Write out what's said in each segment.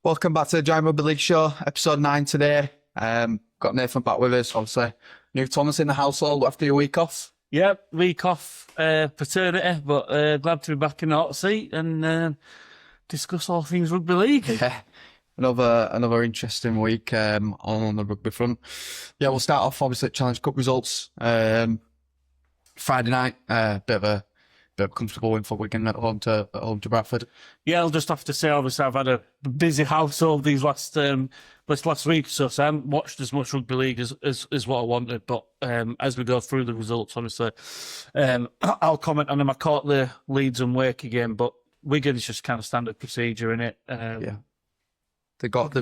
Welcome back to the Giant Rugby League Show, episode 9 today. Got Nathan back with us, obviously. New Thomas in the household after your week off. Yep, week off, paternity, but glad to be back in the hot seat and discuss all things rugby league. Yeah, another interesting week on the rugby front. Yeah, we'll start off obviously at Challenge Cup results. Friday night, bit of a comfortable win for Wigan at home to Bradford. Yeah, I'll just have to say, obviously, I've had a busy household these last week, so I haven't watched as much rugby league as what I wanted. But as we go through the results, obviously, I'll comment on them. I caught the Leeds and Wakey game, but Wigan is just kind of standard procedure in it. Yeah, they've got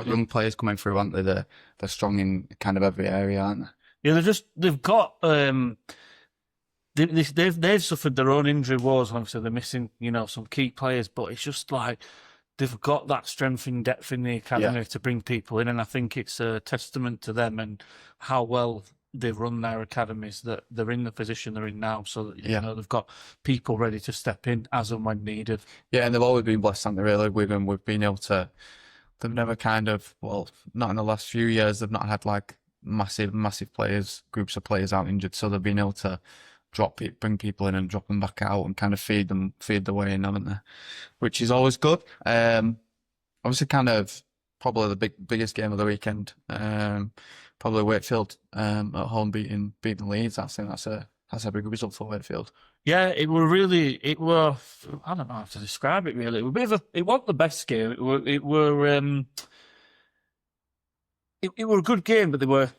young players coming through, aren't they? They're strong in kind of every area, aren't they? Yeah, they've got. They've suffered their own injury woes. Obviously, they're missing, some key players, but it's just like they've got that strength and depth in the academy to bring people in, and I think it's a testament to them and how well they've run their academies that they're in the position they're in now. So that, they've got people ready to step in as and when needed. Yeah, and they've always been blessed, haven't they? Really, Wigan, we've been able to. They've never not in the last few years. They've not had like massive groups of players out injured, so they've been able to bring people in and drop them back out and kind of feed the way in, haven't they? Which is always good. Obviously, kind of probably the biggest game of the weekend. Probably Wakefield at home beating Leeds. I think that's a big result for Wakefield. Yeah, it were. I don't know how to describe it really. It wasn't the best game. It were a good game, but they were.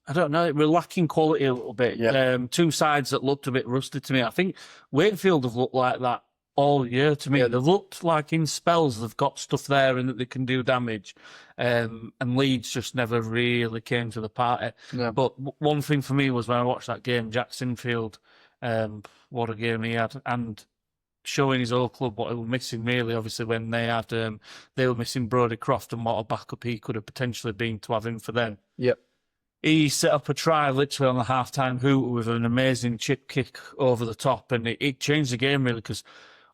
I don't know. We're lacking quality a little bit. Yeah. Two sides that looked a bit rusty to me. I think Wakefield have looked like that all year to me. Yeah. They've looked like in spells they've got stuff there and that they can do damage. And Leeds just never really came to the party. Yeah. But one thing for me was when I watched that game, Jack Sinfield, what a game he had, and showing his old club what he was missing really, obviously, when they were missing Brodie Croft and what a backup he could have potentially been to have him for them. Yep. He set up a try literally on the half-time hooter with an amazing chip kick over the top, and it changed the game really because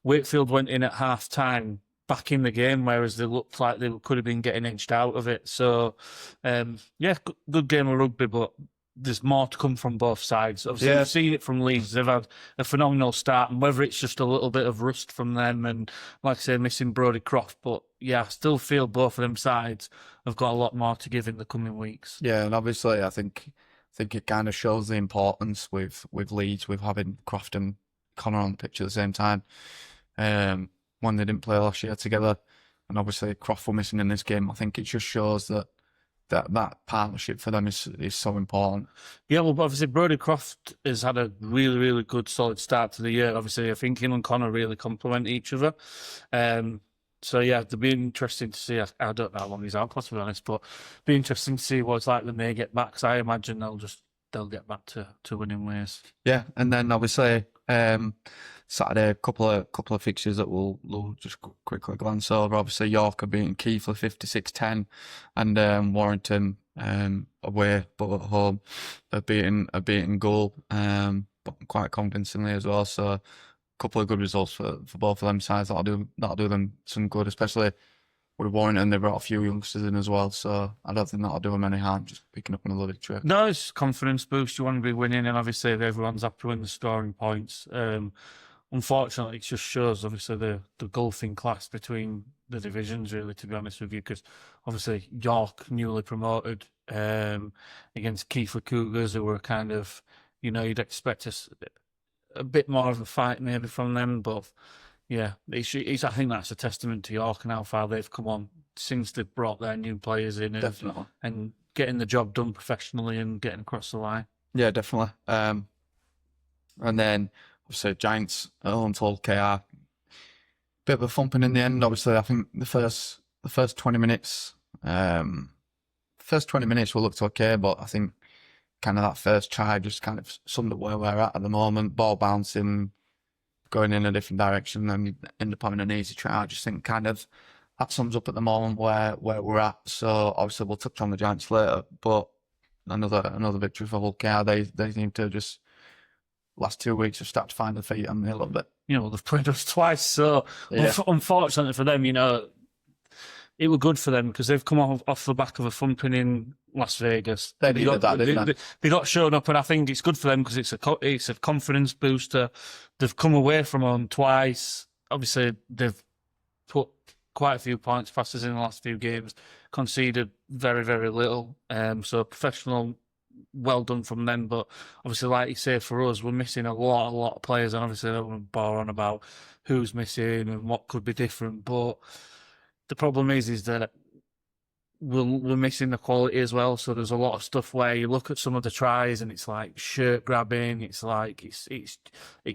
Wakefield went in at half-time back in the game, whereas they looked like they could have been getting edged out of it. So, good game of rugby, but there's more to come from both sides. Obviously, We've seen it from Leeds. They've had a phenomenal start, and whether it's just a little bit of rust from them and, like I say, missing Brodie Croft, but yeah, I still feel both of them sides have got a lot more to give in the coming weeks. Yeah, and obviously I think it kind of shows the importance with Leeds, with having Croft and Connor on the pitch at the same time. When they didn't play last year together, and obviously Croft were missing in this game, I think it just shows that partnership for them is so important. Yeah, well, obviously Brodie Croft has had a really, really good, solid start to the year. Obviously, I think him and Connor really complement each other. So yeah, it'll be interesting to see. I don't know how long he's out for, to be honest, but it'll be interesting to see what it's like when they get back. Because I imagine they'll get back to winning ways. Yeah, and then obviously Saturday, a couple of fixtures that we'll just quickly glance over. Obviously, York are beating Keighley 56-10, and Warrington away but at home are beating Goal, but quite convincingly as well. So a couple of good results for both of them sides. That'll do them some good, especially with Warrington. They brought a few youngsters in as well, so I don't think that'll do them any harm, just picking up another victory. No, it's confidence boost. You want to be winning, and obviously everyone's happy when they're scoring points. Unfortunately, it just shows obviously the gulf in class between the divisions, really, to be honest with you, because obviously York newly promoted against Keighley Cougars, who were kind of, you'd expect a bit more of a fight maybe from them, but yeah, I think that's a testament to York and how far they've come on since they've brought their new players in. Definitely. And getting the job done professionally and getting across the line. Yeah, definitely. And then obviously Giants at home to Hull KR. Bit of a thumping in the end. Obviously, I think the first 20 minutes, we looked okay, but I think kind of that first try just kind of summed up where we're at the moment. Ball bouncing, going in a different direction, and you end up having an easy try. I just think kind of that sums up at the moment where we're at. So obviously we'll touch on the Giants later, but another victory for Hull KR. They seem to just last 2 weeks have started to find their feet on me a little bit. They've played us twice, so unfortunately for them, it were good for them because they've come off the back of a thumping in Las Vegas. They needed that, didn't they? They got shown up, and I think it's good for them because it's a confidence booster. They've come away from home twice. Obviously, they've put quite a few points past us in the last few games, conceded very, very little. So professional, well done from them. But obviously, like you say, for us, we're missing a lot of players, and obviously, I don't want to bore on about who's missing and what could be different. But the problem is that we're missing the quality as well. So there's a lot of stuff where you look at some of the tries and it's like shirt grabbing. It's like it's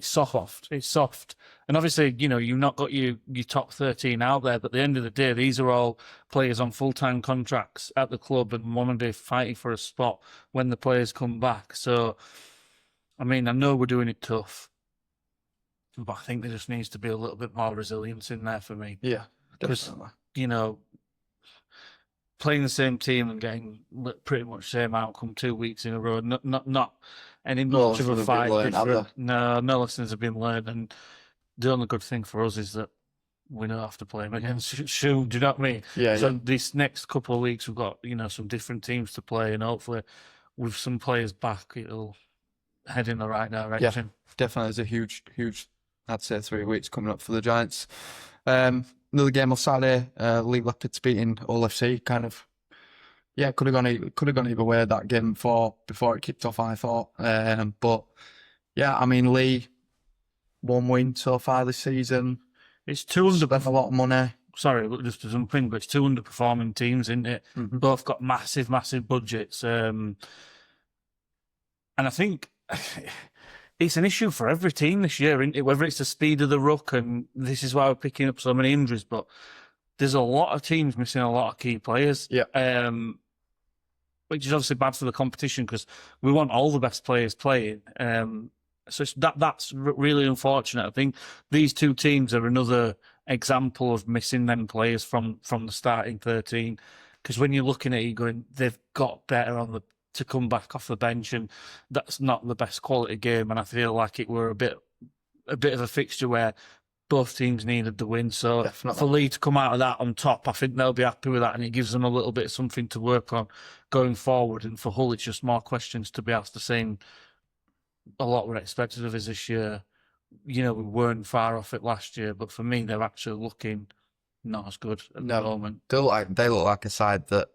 soft. It's soft. And obviously, you've not got your top 13 out there. But at the end of the day, these are all players on full-time contracts at the club and want to be fighting for a spot when the players come back. So, I mean, I know we're doing it tough, but I think there just needs to be a little bit more resilience in there for me. Yeah, definitely. Playing the same team and getting pretty much the same outcome 2 weeks in a row, not any much of a fight. No lessons have been learned, and the only good thing for us is that we don't have to play them against Shoe. Do you know what I mean? Yeah. So this next couple of weeks, we've got some different teams to play, and hopefully, with some players back, it'll head in the right direction. Yeah, definitely. There's a huge, I'd say 3 weeks coming up for the Giants. Another game on Saturday, League Leopards beating Hull FC. Kind of, yeah, could have gone either way that game before it kicked off, I thought. But yeah, I mean, Lee, 1 win so far this season. It's spent a lot of money. Sorry, just to jump in, but it's 2 underperforming teams, isn't it? Mm-hmm. Both got massive budgets, and I think it's an issue for every team this year, isn't it? Whether it's the speed of the ruck, and this is why we're picking up so many injuries, but there's a lot of teams missing a lot of key players. Yeah. Which is obviously bad for the competition because we want all the best players playing. So that's really unfortunate. I think these 2 teams are another example of missing them players from the starting 13. Because when you're looking at it, you're going, they've got better to come back off the bench, and that's not the best quality game. And I feel like it were a bit of a fixture where both teams needed the win. So Definitely. For Lee to come out of that on top, I think they'll be happy with that, and it gives them a little bit of something to work on going forward. And for Hull, it's just more questions to be asked. The same, a lot were expected of us this year. We weren't far off it last year, but for me, they're actually looking not as good at the moment. They look like a side that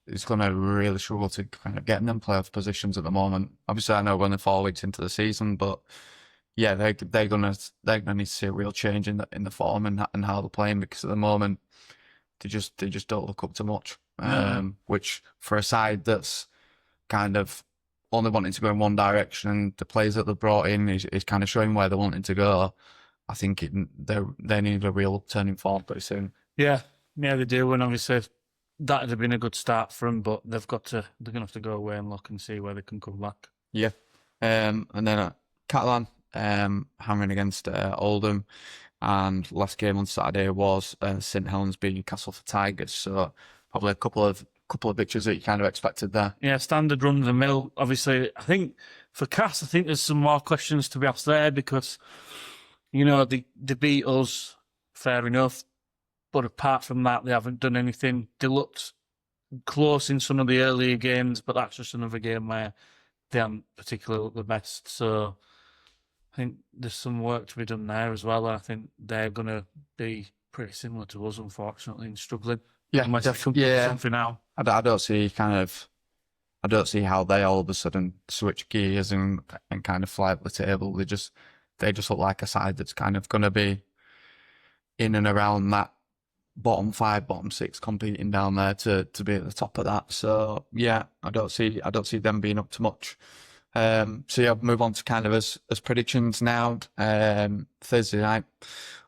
is going to really struggle to kind of get in them playoff positions at the moment. Obviously, I know we're only 4 weeks into the season, but yeah, they're gonna need to see a real change in the form and how they're playing, because at the moment they just don't look up to much. Which for a side that's kind of only wanting to go in one direction, the players that they've brought in is kind of showing where they're wanting to go. I think they need a real turning form pretty soon. Yeah, they do, and obviously that would have been a good start for them, but they're gonna have to go away and look and see where they can come back. Yeah, and then Catalan hammering against Oldham, and last game on Saturday was St Helens beating Castleford Tigers. So probably a couple of victories that you kind of expected there. Yeah, standard run of the mill. Obviously, I think for Cass, there's some more questions to be asked there because they beat us, fair enough. But apart from that, they haven't done anything. They looked close in some of the earlier games, but that's just another game where they haven't particularly looked the best. So I think there's some work to be done there as well. And I think they're going to be pretty similar to us, unfortunately, and struggling. Yeah, something out. I don't see how they all of a sudden switch gears and kind of fly up the table. They just look like a side that's kind of going to be in and around that bottom 5, bottom 6, competing down there to be at the top of that. So yeah, I don't see them being up to much. So yeah, move on to kind of as predictions now. Thursday night,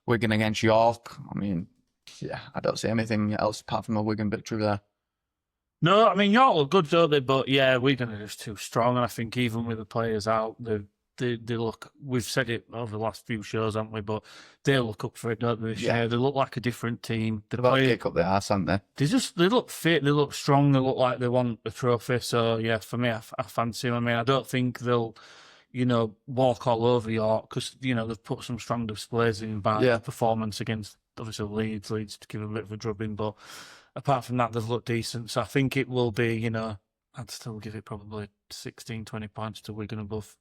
Wigan against York. I mean, yeah, I don't see anything else apart from a Wigan victory there. No, I mean, York look good, don't they? But yeah, Wigan are just too strong, and I think even with the players out, they look. We've said it over the last few shows, haven't we? But they look up for it, don't they? Yeah, they look like a different team. They've got to kick up their arse, haven't they? They look fit. They look strong. They look like they want a trophy. So yeah, for me, I fancy them. I mean, I don't think they'll, walk all over York because they've put some strong displays in by performance against obviously Leeds to give them a bit of a drubbing, but apart from that, they've looked decent. So I think it will be, I'd still give it probably 16, 20 points to Wigan above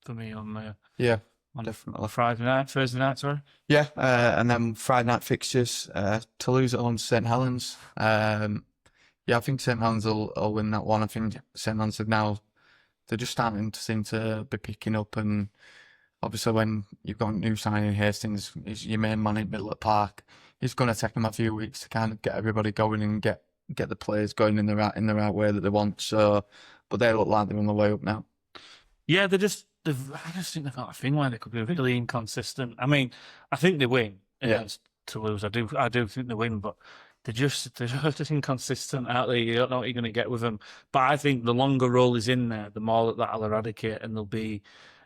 for me on Yeah, definitely. Thursday night, sorry. Yeah, and then Friday night fixtures, Toulouse at home to St Helens. Yeah, I think St Helens will win that one. I think St Helens have now, they're just starting to seem to be picking up, and obviously when you've got a new signing, Hastings is your main man in middle of the park. It's going to take them a few weeks to kind of get everybody going and get the players going in the right way that they want. So, but they look like they're on the way up now. Yeah, I just think they've got a thing where they could be really inconsistent. I mean, I think they win against Toulouse. I do think they win, but they're just inconsistent out there. You don't know what you're going to get with them. But I think the longer Roll is in there, the more that'll eradicate, and they'll be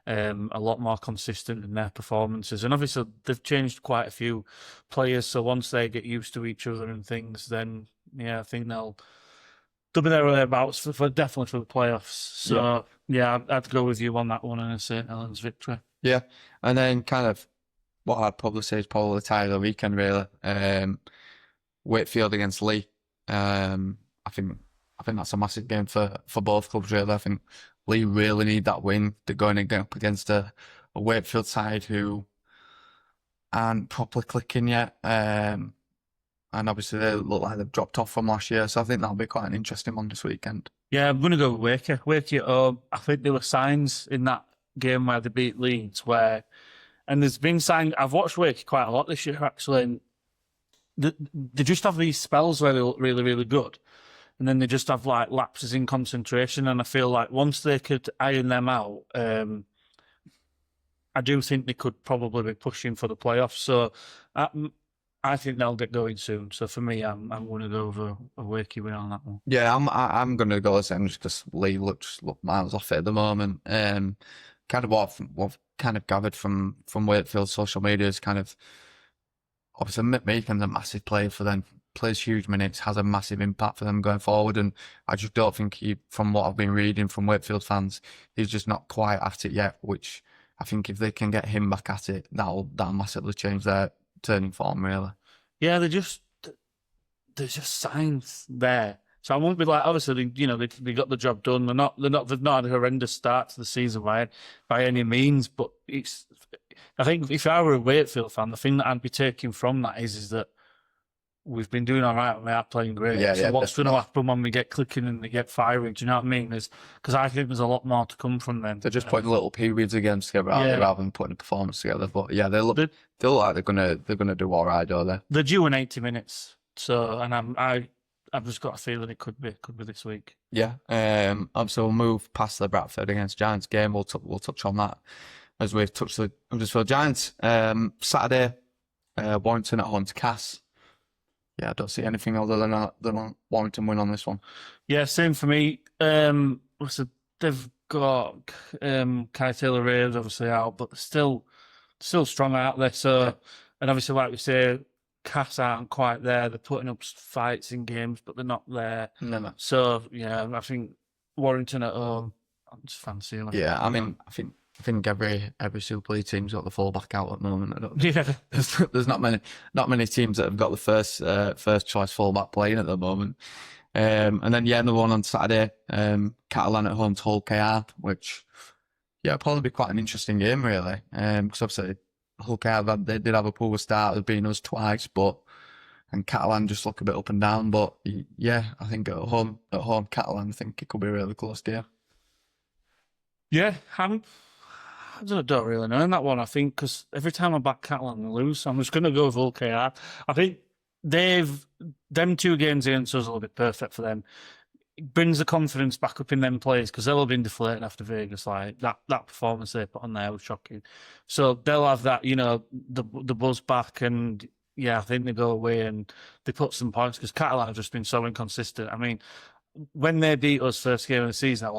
a lot more consistent in their performances. And obviously, they've changed quite a few players. So once they get used to each other and things, then yeah, I think they'll be there or thereabouts for definitely for the playoffs. So yeah, I'd go with you on that one and a St Helens victory. Yeah, and then kind of what I'd probably say is probably the tie of the weekend, really. Wakefield against Lee. I think that's a massive game for both clubs, really. I think Lee really need that win. They're going up against a Wakefield side who aren't properly clicking yet. And obviously they look like they've dropped off from last year. So I think that'll be quite an interesting one this weekend. Yeah, I'm going to go with Wakey. Wakey at home. I think there were signs in that game where they beat Leeds and there's been signs. I've watched Wakey quite a lot this year, actually. And they just have these spells where they look really, really good. And then they just have like lapses in concentration. And I feel like once they could iron them out, I do think they could probably be pushing for the playoffs. So I think they'll get going soon. So for me, I'm going to go over a Wakey win on that one. Yeah, I'm going to go the same just because Lee looks miles off it at the moment. Kind of what I've kind of gathered from Wakefield's social media is kind of obviously Meakin's a massive player for them. Plays huge minutes, has a massive impact for them going forward, and I just don't think from what I've been reading from Wakefield fans, he's just not quite at it yet. Which I think if they can get him back at it, that'll massively change their turning form, really. Yeah, there's just signs there. So I won't be like, obviously, they got the job done. They've not had a horrendous start to the season by any means, but I think if I were a Wakefield fan, the thing that I'd be taking from that is that we've been doing all right and we are playing great. So what's going to happen when we get clicking and they get firing? Do you know what I mean? Because I think there's a lot more to come from them. They're just putting little periods of games together rather than putting a performance together. But yeah, they look like they're gonna do all right, don't they? They're due in 80 minutes. So and I've just got a feeling it could be this week. Yeah. So we'll move past the Bradford against Giants game. We'll touch on that as we've touched the Huddersfield Giants. Saturday, Warrington at home to Cass. Yeah, I don't see anything other than a Warrington win on this one. Yeah, same for me. So they've got Kai Taylor-Ray's obviously out, but they're still strong out there. So, and obviously, like we say, Cass aren't quite there. They're putting up fights in games, but they're not there. No. So yeah, I think Warrington at home. I'm just fancying. Yeah, I mean, I think every Super League team's got the fullback out at the moment. Yeah, there's not many teams that have got the first choice fullback playing at the moment. And then the one on Saturday, Catalan at home to Hull KR, which probably be quite an interesting game really. Because obviously Hull KR they did have a poor start, as being us twice, and Catalan just look a bit up and down. But yeah, I think at home Catalan, I think it could be a really close game. Yeah, I don't really know in that one. I think because every time I back Catalan, they lose. So I'm just going to go with Hull KR. I think them 2 games against us will be perfect for them. It brings the confidence back up in them players because they'll have been deflated after Vegas. Like that performance they put on there was shocking. So they'll have that, the buzz back, and I think they go away and they put some points because Catalan have just been so inconsistent. I mean, when they beat us first game of the season,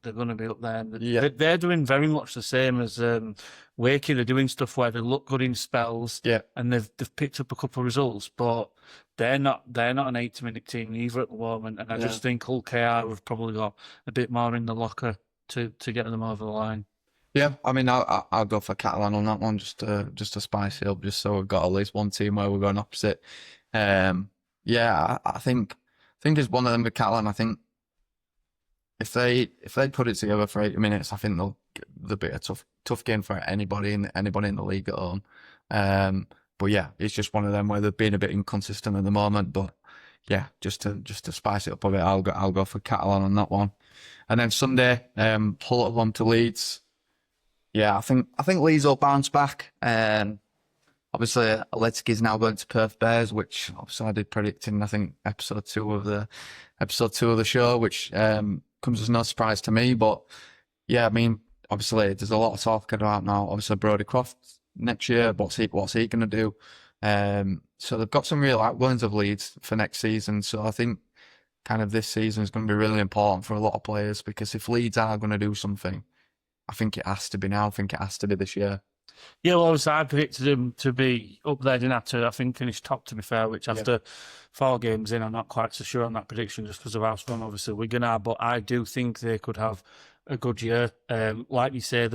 they're going to be up there. They're doing very much the same as Wakey. They're doing stuff where they look good in spells, and they've picked up a couple of results, but they're not an 80-minute team either at the moment. And I just think Hull KR have probably got a bit more in the locker to get them over the line. Yeah, I mean, I'll go for Catalan on that one, just to spice it up, just so we've got at least one team where we're going opposite. Yeah, I think it's one of them with Catalan. I think if they put it together for 80 minutes, I think they'll be a tough game for anybody in the league at home. But yeah, it's just one of them where they've been a bit inconsistent at the moment. But yeah, just to spice it up a bit, I'll go for Catalan on that one. And then Sunday, pull it on to Leeds. Yeah, I think Leeds will bounce back. Obviously, Aletsky's now going to Perth Bears, which obviously I did predict in, I think, episode 2 of the show, which comes as no surprise to me. But yeah, I mean, obviously, there's a lot of talk about now. Obviously, Brodie Croft next year. What's he going to do? So they've got some real outgoings of Leeds for next season. So I think kind of this season is going to be really important for a lot of players, because if Leeds are going to do something, I think it has to be now. I think it has to be this year. Yeah, well, obviously I predicted him to be up there, didn't have to, I think, finish top, to be fair, which after 4 games in, I'm not quite so sure on that prediction just because of how strong, obviously, Wigan are, but I do think they could have a good year. Like you say,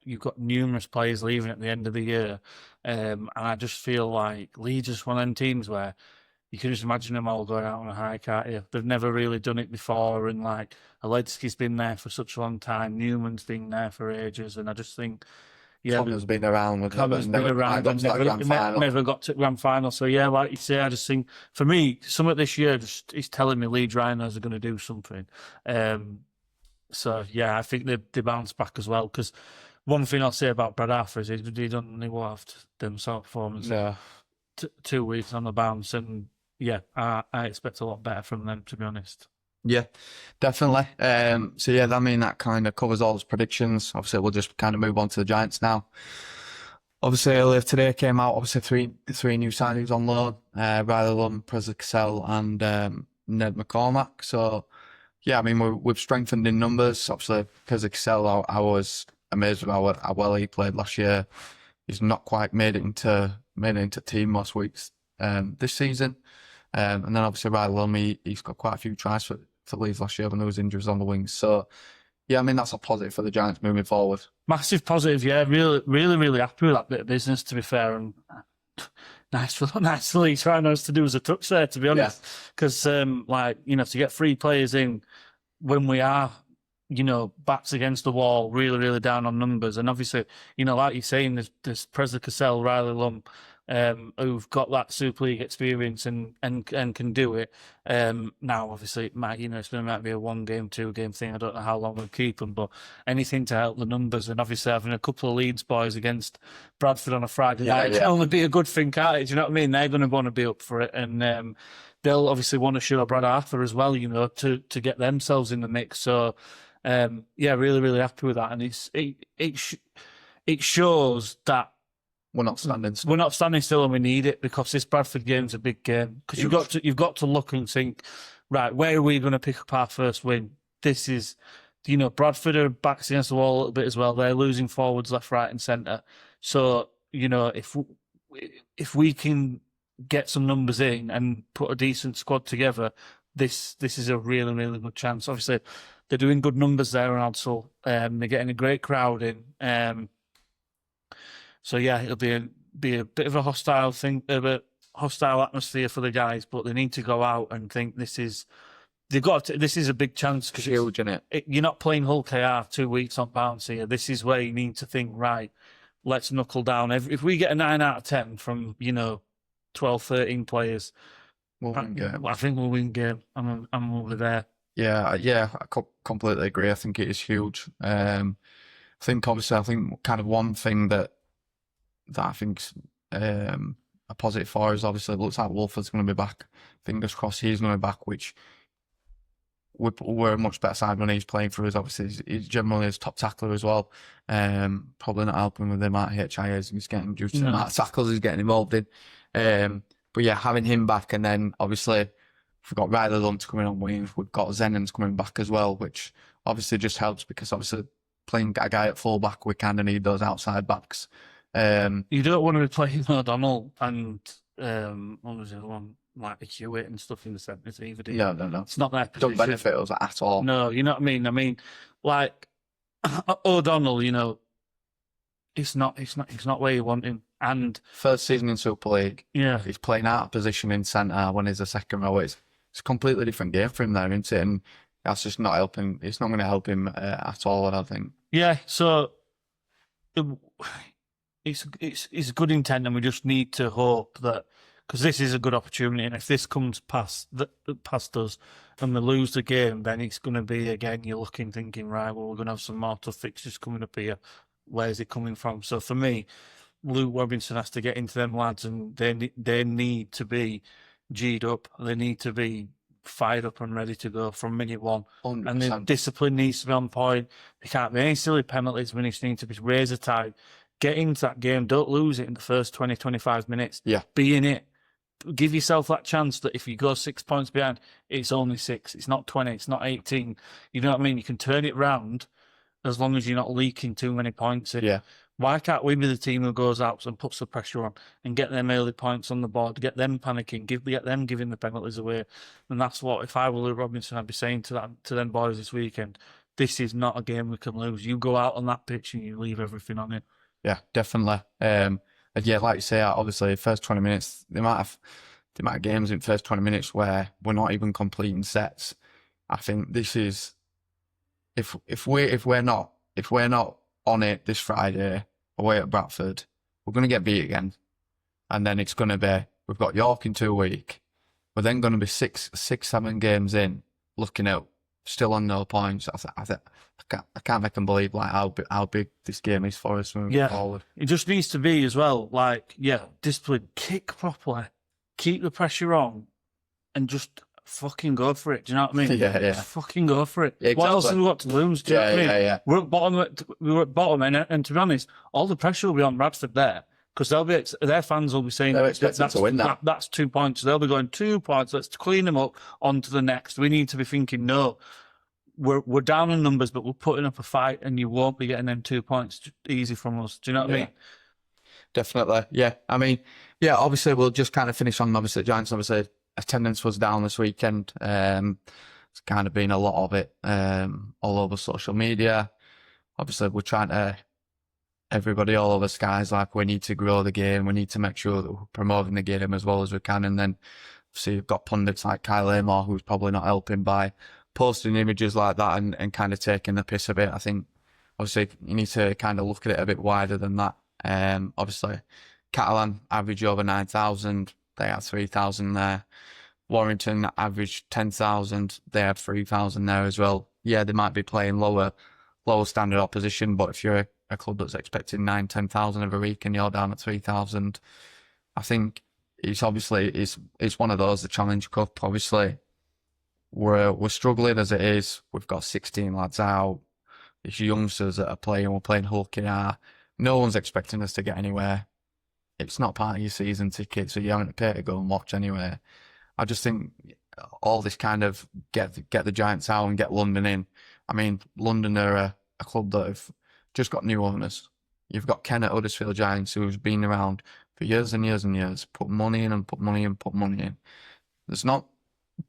you've got numerous players leaving at the end of the year, and I just feel like Leeds is one of them teams where you can just imagine them all going out on a high, can't you? They've never really done it before, and like Aledzki's been there for such a long time, Newman's been there for ages, and I just think, yeah, Connor's been around with Connor's been around and never got to grand final. So yeah, like you say, I just think for me, some of this year just is telling me Leeds Rhinos are going to do something. So yeah, I think they bounce back as well. Because one thing I'll say about Brad Arthur is he done really well after them sort of performance. Yeah. 2 weeks on the bounce, and yeah, I expect a lot better from them, to be honest. Yeah, definitely. So yeah, I mean, that kind of covers all those predictions. Obviously, we'll just kind of move on to the Giants now. Obviously, earlier today came out, obviously, three new signings on loan. Riley Lund, Preza Cassell, and Ned McCormack. So yeah, I mean, we've strengthened in numbers. Obviously, Preza Cassell, I was amazed with how well he played last year. He's not quite made it into team most weeks this season. And then obviously Riley Lund, he's got quite a few tries for Leeds last year when there was injuries on the wings. So yeah, I mean, that's a positive for the Giants moving forward. Massive positive, yeah. Really, really, really happy with that bit of business, to be fair. And nice for Leeds Rhinos to do as a touch there, to be honest. Because to get 3 players in when we are, backs against the wall, really, really down on numbers. And obviously, like you're saying, there's Preza Cassell, Riley Lund, who've got that Super League experience and can do it. Now, obviously, it might be a 1 game, 2 game thing. I don't know how long we'll keep them, but anything to help the numbers. And obviously, having a couple of Leeds boys against Bradford on a Friday night can only be a good thing, can't it? Do you know what I mean? They're going to want to be up for it, and they'll obviously want to show Brad Arthur as well, to get themselves in the mix. So, yeah, really, really happy with that, and it shows that we're not standing still. We're not standing still, and we need it, because this Bradford game's a big game. Because you've got to look and think, right, where are we going to pick up our first win? This is, Bradford are backs against the wall a little bit as well. They're losing forwards left, right, and centre. So if we can get some numbers in and put a decent squad together, this is a really, really good chance. Obviously, they're doing good numbers there around Hull. They're getting a great crowd in. So yeah, it'll be a bit of a hostile atmosphere for the guys, but they need to go out and think this is a big chance, because huge, isn't it? You're not playing Hull KR 2 weeks on bounce here. This is where you need to think, right, let's knuckle down. If we get a 9 out of 10 from 12, 13 players, we'll win game. I think we'll win game. I'm over there. Yeah, I completely agree. I think it is huge. I think kind of one thing that I think's a positive for is, obviously, it looks like Wolford's going to be back. Fingers crossed he's going to be back, which we're a much better side when he's playing for us. Obviously, he's generally his top tackler as well. Probably not helping with the amount of HIAs he's getting due to the amount of tackles he's getting involved in. But yeah, having him back, and then obviously we've got Riley Lund coming on wings. We've got Zennans coming back as well, which obviously just helps, because obviously playing a guy at full back, we kind of need those outside backs. You don't want to be playing O'Donnell and what was the other one, like Hewitt and stuff in the centres either. No. It's not their position. Don't benefit us at all. No, you know what I mean? I mean, like O'Donnell, It's not where you want him. And First season in Super League, yeah, he's playing out of position in centre when he's a second row. It's a completely different game for him there, isn't it? And that's just not helping. It's not going to help him at all, I don't think. yeah. So it's good intent, and we just need to hope that, because this is a good opportunity, and if this comes past us and we lose the game, then it's going to be, again, you're looking, thinking, right, well, we're going to have some more tough fixtures coming up here. Where's it coming from? So for me, Luke Robinson has to get into them lads, and they need to be G'd up. They need to be fired up and ready to go from minute one. 100%. And the discipline needs to be on point. There can't be any silly penalties. We need to be razor tight. Get into that game. Don't lose it in the first 20, 25 minutes. Yeah. Be in it. Give yourself that chance that if you go 6 points behind, it's only 6. It's not 20. It's not 18. You know what I mean? You can turn it round as long as you're not leaking too many points in. Yeah. Why can't we be the team who goes out and puts the pressure on and get them early points on the board, get them panicking, get them giving the penalties away? And that's what, if I were Luke Robinson, I'd be saying to them boys this weekend, this is not a game we can lose. You go out on that pitch and you leave everything on it. Yeah, definitely. And yeah, like you say, obviously, first 20 minutes, they might have games in first 20 minutes where we're not even completing sets. I think this is, if we're not on it this Friday away at Bradford, we're going to get beat again. And then it's going to be, we've got York in 2 weeks. We're then going to be 7 games in, looking at still on no points. I can't make them believe like how big this game is for us moving forward. It just needs to be as well, like, discipline, kick properly, keep the pressure on, and just fucking go for it. Do you know what I mean? Yeah. Just fucking go for it. Yeah, exactly. What else have we got to lose? Do you know what I mean? Yeah. We were at bottom, and to be honest, all the pressure will be on Bradford there, because their fans will be saying they're expecting to win that. That's 2 points. They'll be going 2 points. Let's clean them up. On to the next. We need to be thinking, no, we're down in numbers, but we're putting up a fight, and you won't be getting them 2 points easy from us. Do you know what I mean? Definitely. Yeah. I mean, obviously we'll just kind of finish on obviously Giants. Obviously attendance was down this weekend. It's kind of been a lot of it all over social media. Obviously we're trying to, everybody all over Sky's like, we need to grow the game. We need to make sure that we're promoting the game as well as we can. And then obviously you've got pundits like Kyle Amor, who's probably not helping by posting images like that and kind of taking the piss a bit. I think obviously you need to kind of look at it a bit wider than that. Obviously Catalan average over 9,000. They had 3,000 there. Warrington averaged 10,000. They had 3,000 there as well. Yeah, they might be playing lower standard opposition, but if you're a club that's expecting 10,000 every week and you're down at 3,000, I think it's obviously it's one of those, the Challenge Cup. Obviously, we're struggling as it is. We've got 16 lads out. It's youngsters that are playing. We're playing Hull KR. No one's expecting us to get anywhere. It's not part of your season ticket, so you're having to pay to go and watch anyway. I just think all this kind of get the Giants out and get London in. I mean, London are a club that have just got new owners. You've got Ken at Huddersfield Giants, who's been around for years and years and years, put money in and put money in, put money in. There's not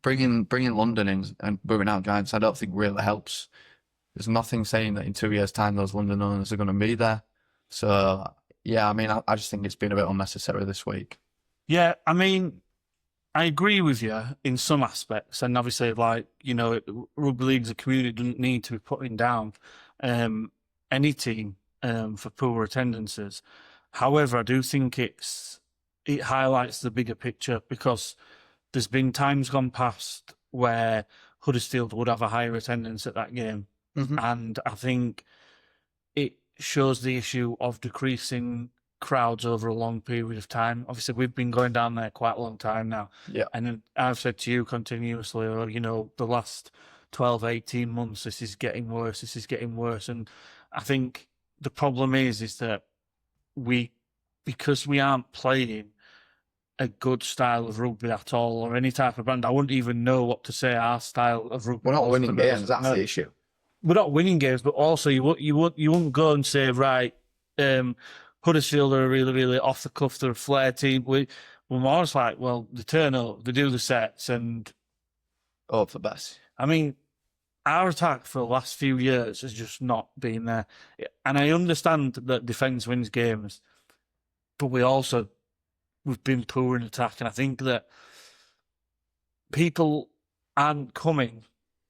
bringing London in and booing out Giants, I don't think really helps. There's nothing saying that in 2 years' time those London owners are going to be there. So, yeah, I mean, I just think it's been a bit unnecessary this week. Yeah, I mean, I agree with you in some aspects, and obviously, like, you know, rugby league's a community doesn't need to be putting down any team for poor attendances. However, I do think it highlights the bigger picture, because there's been times gone past where Huddersfield would have a higher attendance at that game, and I think it shows the issue of decreasing crowds over a long period of time. Obviously, we've been going down there quite a long time now. Yeah. And I've said to you continuously, you know, the last 12, 18 months, this is getting worse. And I think the problem is that because we aren't playing a good style of rugby at all, or any type of brand, I wouldn't even know what to say our style of rugby. We're not winning games, that's the issue. We're not winning games, but also you wouldn't go and say, right, Huddersfield are a really, really off the cuff, they're a flair team. We're more just like, well, they turn up, they do the sets, and hope for the best. I mean, our attack for the last few years has just not been there. And I understand that defence wins games, but we've been poor in attack. And I think that people aren't coming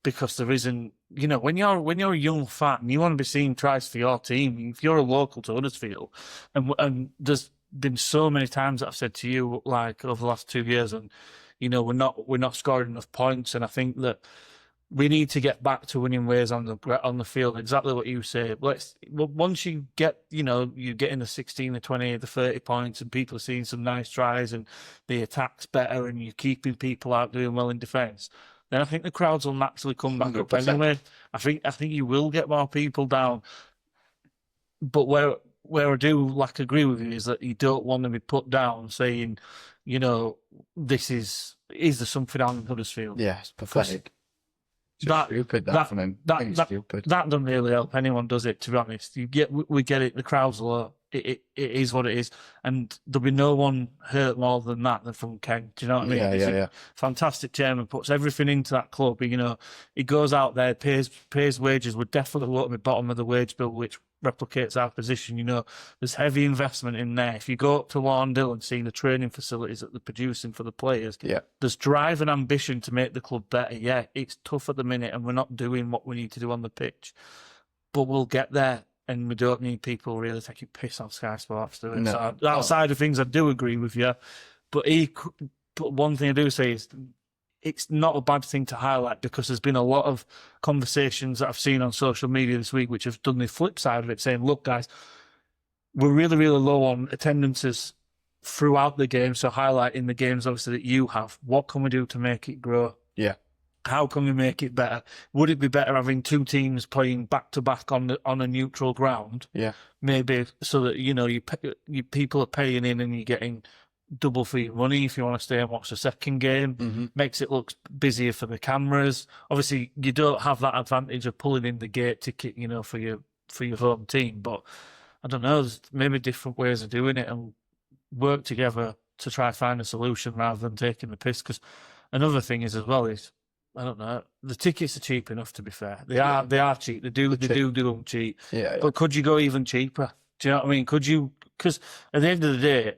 because there isn't, when you're a young fan, you want to be seeing tries for your team. If you're a local to Huddersfield, and there's been so many times that I've said to you, like over the last 2 years, and we're not scoring enough points. And I think that we need to get back to winning ways on the field. Exactly what you say. Once you get, you get in the 16, the 20, the 30 points, and people are seeing some nice tries, and the attack's better, and you're keeping people out doing well in defence, then I think the crowds will naturally come back 100%. up anyway. I think you will get more people down. But where I do agree with you is that you don't want to be put down saying, this is there something on Huddersfield? Yeah, it's pathetic. Stupid from him. Stupid. That doesn't really help anyone, does it? To be honest, we get it. The crowd's low. It is what it is, and there'll be no one hurt more than from Ken. Do you know what I mean? Yeah. Fantastic chairman, puts everything into that club. He goes out there, pays wages. We're definitely at the bottom of the wage bill, which replicates our position. There's heavy investment in there. If you go up to Laundell and see the training facilities that they're producing for the players, there's drive and ambition to make the club better. Yeah, it's tough at the minute, and we're not doing what we need to do on the pitch, but we'll get there. And we don't need people really taking piss off Sky Sports doing it. No. So outside of things, I do agree with you. But one thing I do say is it's not a bad thing to highlight, because there's been a lot of conversations that I've seen on social media this week which have done the flip side of it, saying, look, guys, we're really, really low on attendances throughout the game. So highlighting the games, obviously, that you have. What can we do to make it grow? Yeah. How can we make it better? Would it be better having two teams playing back to back on a neutral ground? Yeah, maybe, so that you people are paying in and you're getting double for your money if you want to stay and watch the second game. Mm-hmm. Makes it look busier for the cameras. Obviously, you don't have that advantage of pulling in the gate ticket, for your home team. But I don't know. There's maybe different ways of doing it, and work together to try and find a solution rather than taking the piss. Because another thing is as well is, I don't know. The tickets are cheap enough, to be fair. They are cheap. They do them cheap. Yeah. But could you go even cheaper? Do you know what I mean? Could you? Because at the end of the day,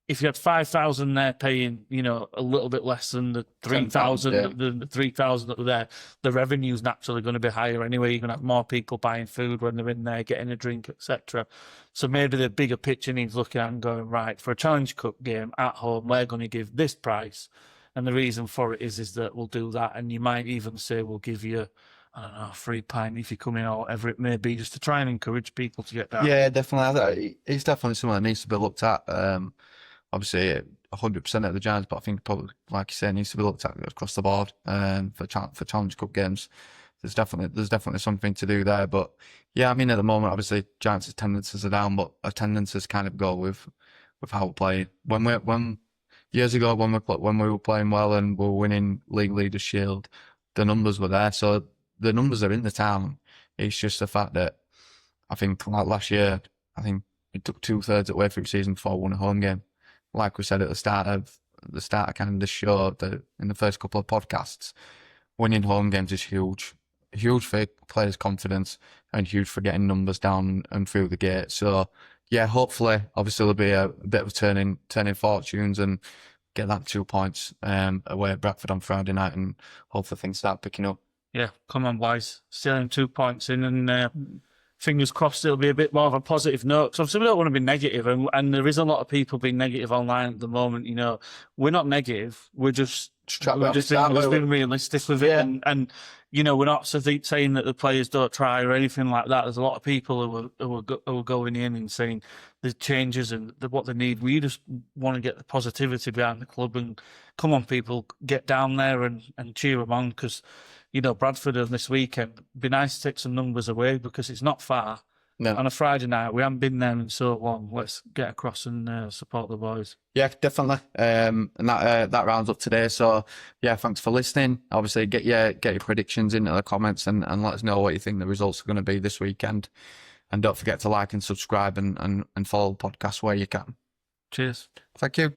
if you had 5,000 there paying, a little bit less than the 3,000, the 3,000 that were there, the revenue's naturally going to be higher anyway. You're going to have more people buying food when they're in there, getting a drink, etc. So maybe the bigger picture needs looking at and going, right, for a Challenge Cup game at home, we're going to give this price. And the reason for it is that we'll do that. And you might even say we'll give you, I don't know, a free pint if you come in, or whatever it may be, just to try and encourage people to get down. Yeah, definitely. It's definitely something that needs to be looked at. Obviously, 100% of the Giants, but I think probably, like you said, needs to be looked at across the board for Challenge Cup games. There's definitely something to do there. But yeah, I mean, at the moment, obviously, Giants' attendances are down, but attendances kind of go with how we're playing. Years ago, when we were playing well and we were winning League Leaders Shield, the numbers were there. So the numbers are in the town. It's just the fact that I think, like last year, I think it took 2/3 of the way through the season before we won a home game. Like we said at the start of kind of the show, in the first couple of podcasts, winning home games is huge for players' confidence and huge for getting numbers down and through the gate. So yeah, hopefully, obviously there'll be a bit of a turning fortunes and get that 2 points away at Bradford on Friday night, and hopefully things start picking up. Yeah, come on, boys. Stealing 2 points in, and fingers crossed it'll be a bit more of a positive note. Because obviously we don't want to be negative, and there is a lot of people being negative online at the moment. We're not negative. We're just being realistic with it, and we're not saying that the players don't try or anything like that. There's a lot of people who are going in and saying the changes and what they need. We just want to get the positivity behind the club, and come on, people, get down there and cheer them on, because Bradford on this weekend, it'd be nice to take some numbers away, because it's not far. No. On a Friday night, we haven't been there in so long. Let's get across and support the boys. Yeah, definitely. And that rounds up today. So yeah, thanks for listening. Obviously, get your predictions into the comments and let us know what you think the results are going to be this weekend. And don't forget to like and subscribe and follow the podcast where you can. Cheers. Thank you.